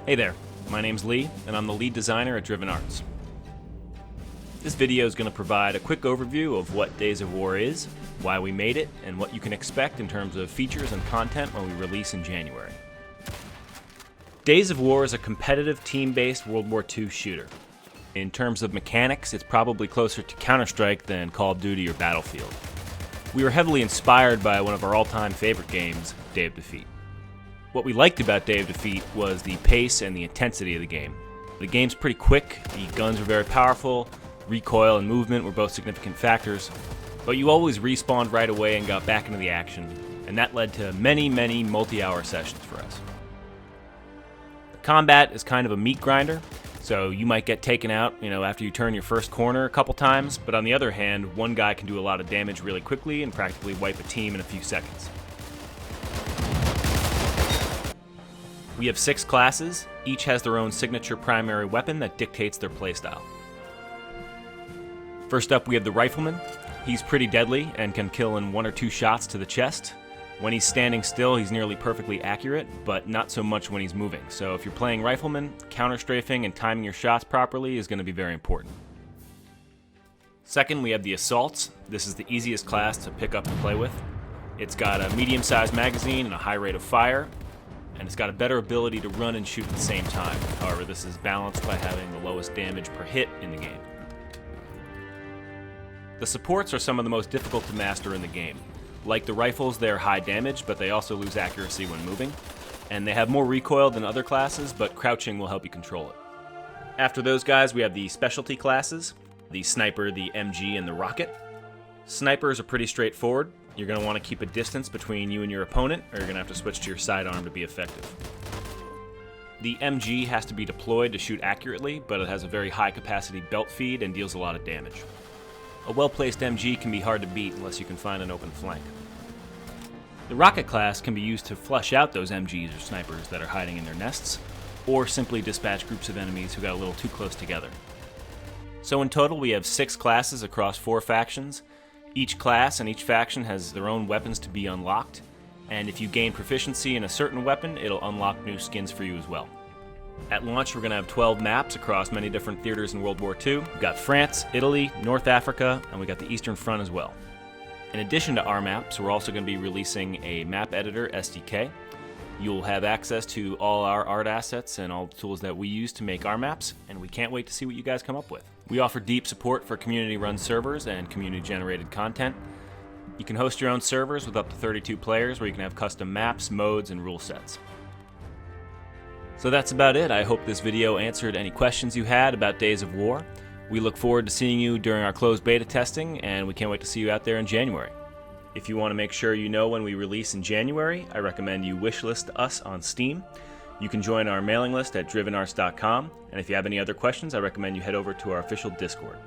Hey there, my name's Lee, and I'm the lead designer at Driven Arts. This video is going to provide a quick overview of what Days of War is, why we made it, and what you can expect in terms of features and content when we release in January. Days of War is a competitive team-based World War II shooter. In terms of mechanics, it's probably closer to Counter-Strike than Call of Duty or Battlefield. We were heavily inspired by one of our all-time favorite games, Day of Defeat. What we liked about Day of Defeat was the pace and the intensity of the game. The game's pretty quick, the guns were very powerful, recoil and movement were both significant factors, but you always respawned right away and got back into the action, and that led to many multi-hour sessions for us. The combat is kind of a meat grinder, so you might get taken out, after you turn your first corner a couple times, but on the other hand, one guy can do a lot of damage really quickly and practically wipe a team in a few seconds. We have 6 classes, each has their own signature primary weapon that dictates their playstyle. First up, we have the Rifleman. He's pretty deadly and can kill in 1 or 2 shots to the chest. When he's standing still, he's nearly perfectly accurate, but not so much when he's moving. So if you're playing Rifleman, counter-strafing and timing your shots properly is going to be very important. Second, we have the Assaults. This is the easiest class to pick up and play with. It's got a medium-sized magazine and a high rate of fire, and it's got a better ability to run and shoot at the same time. However, this is balanced by having the lowest damage per hit in the game. The supports are some of the most difficult to master in the game. Like the rifles, they're high damage, but they also lose accuracy when moving, and they have more recoil than other classes, but crouching will help you control it. After those guys, we have the specialty classes, the Sniper, the MG, and the Rocket. Snipers are pretty straightforward. You're going to want to keep a distance between you and your opponent, or you're going to have to switch to your sidearm to be effective. The MG has to be deployed to shoot accurately, but it has a very high capacity belt feed and deals a lot of damage. A well-placed MG can be hard to beat unless you can find an open flank. The Rocket class can be used to flush out those MGs or snipers that are hiding in their nests, or simply dispatch groups of enemies who got a little too close together. So in total, we have 6 classes across 4 factions. Each class and each faction has their own weapons to be unlocked, and if you gain proficiency in a certain weapon, it'll unlock new skins for you as well. At launch, we're going to have 12 maps across many different theaters in World War II. We've got France, Italy, North Africa, and we got the Eastern Front as well. In addition to our maps, we're also going to be releasing a map editor SDK. You'll have access to all our art assets and all the tools that we use to make our maps, and we can't wait to see what you guys come up with. We offer deep support for community-run servers and community-generated content. You can host your own servers with up to 32 players where you can have custom maps, modes, and rule sets. So that's about it. I hope this video answered any questions you had about Days of War. We look forward to seeing you during our closed beta testing, and we can't wait to see you out there in January. If you want to make sure you know when we release in January, I recommend you wishlist us on Steam. You can join our mailing list at drivenarts.com, and if you have any other questions, I recommend you head over to our official Discord.